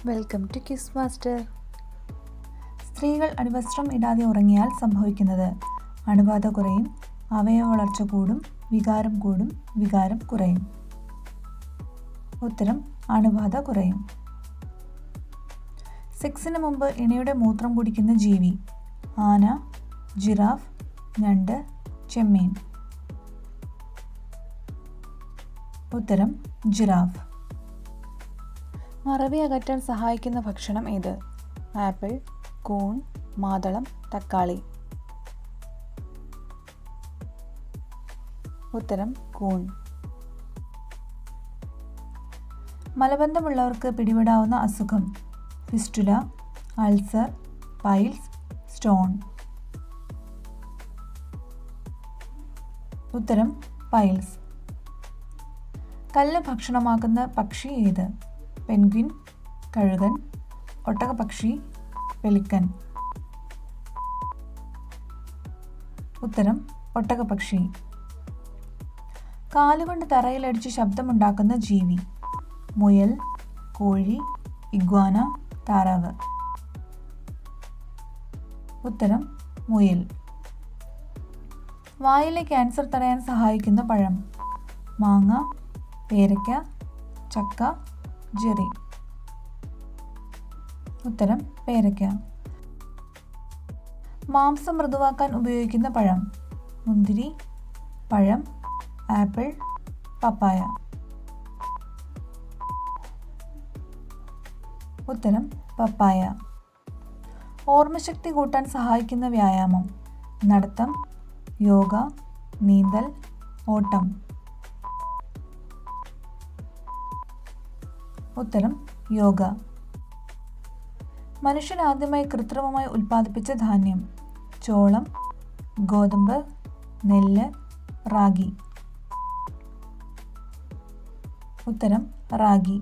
Welcome to kiss master. സ്ത്രീകൾ അടിവസ്ത്രം ഇടാതെ ഉറങ്ങിയാൽ സംഭവിക്കുന്നത് അണുബാധ കുറയും, അവയവ വളർച്ച കൂടും, വികാരം കൂടും, വികാരം കുറയും. ഉത്തരം അണുബാധ കുറയും. സെക്സിന് മുമ്പ് ഇണയുടെ മൂത്രം കുടിക്കുന്ന ജീവി: ആന, ജിറാഫ്, ഞണ്ട്, ചെമ്മീൻ. ഉത്തരം ജിറാഫ്. മറവി അകറ്റാൻ സഹായിക്കുന്ന ഭക്ഷണം ഏത്? ആപ്പിൾ, കൂൺ, മാതളം, തക്കാളി. ഉത്തരം കൂൺ. മലബന്ധമുള്ളവർക്ക് പിടിപെടാവുന്ന അസുഖം: ഫിസ്റ്റുല, അൾസർ, പൈൽസ്, സ്റ്റോൺ. ഉത്തരം പൈൽസ്. കല്ല് ഭക്ഷണമാക്കുന്ന പക്ഷി ഏത്? പെൻഗ്വിൻ, കഴുകൻ, ഒട്ടകപ്പക്ഷി, പെലിക്കൻ. ഉത്തരം ഒട്ടകപ്പക്ഷി. കാലുകൊണ്ട് തറയിലടിച്ച് ശബ്ദമുണ്ടാക്കുന്ന ജീവി: മുയൽ, കോഴി, ഇഗ്വാന, താറാവ്. ഉത്തരം മുയൽ. വായിലെ ക്യാൻസർ തടയാൻ സഹായിക്കുന്ന പഴം: മാങ്ങ, പേരയ്ക്ക, ചക്ക, ജെറി. ഉത്തരം പേരയ്ക്ക. മാംസം മൃദുവാക്കാൻ ഉപയോഗിക്കുന്ന പഴം: മുന്തിരി, പഴം, ആപ്പിൾ, പപ്പായ. ഉത്തരം പപ്പായ. ഓർമ്മശക്തി കൂട്ടാൻ സഹായിക്കുന്ന വ്യായാമം: നടത്തം, യോഗ, നീന്തൽ, ഓട്ടം. ഉത്തരം യോഗ. മനുഷ്യൻ ആദ്യമായി കൃത്രിമമായി ഉൽപ്പാദിപ്പിച്ച ധാന്യം: ചോളം, ഗോതമ്പ്, നെല്ല്, റാഗി. ഉത്തരം റാഗി.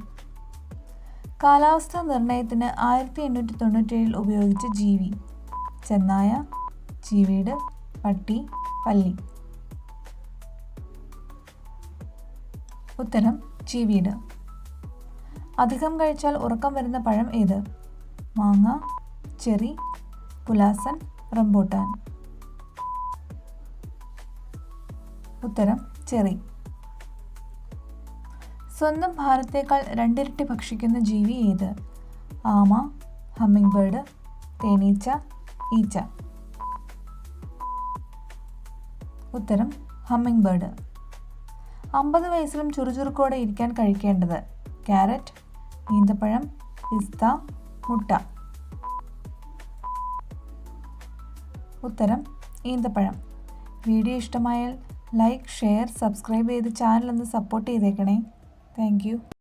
കാലാവസ്ഥാ നിർണയത്തിന് 1897 ഉപയോഗിച്ച ജീവി: ചെന്നായ, ചീവീട്, പട്ടി, പല്ലി. ഉത്തരം ചീവീട്. അധികം കഴിച്ചാൽ ഉറക്കം വരുന്ന പഴം ഏത്? മാങ്ങ, ചെറി, പുലാസൻ, റംബൂട്ടാൻ. ഉത്തരം ചെറി. സ്വന്തം ഭാരത്തേക്കാൾ 2 ഇരട്ടി ഭക്ഷിക്കുന്ന ജീവി ഏത്? ആമ, ഹമ്മിങ് ബേർഡ്, തേനീച്ച, ഈച്ച. ഉത്തരം ഹമ്മിങ് ബേർഡ്. 50 വയസ്സിലും ചുറുചുറുക്കോടെ ഇരിക്കാൻ കഴിക്കേണ്ടത്: ക്യാരറ്റ്, ഈന്തപ്പഴം, പിസ്ത, മുട്ട. ഉത്തരം ഈന്തപ്പഴം. വീഡിയോ ഇഷ്ടമായാൽ ലൈക്ക്, ഷെയർ, സബ്സ്ക്രൈബ് ചെയ്ത് ചാനൽ ഒന്ന് സപ്പോർട്ട് ചെയ്തേക്കണേ. Thank you.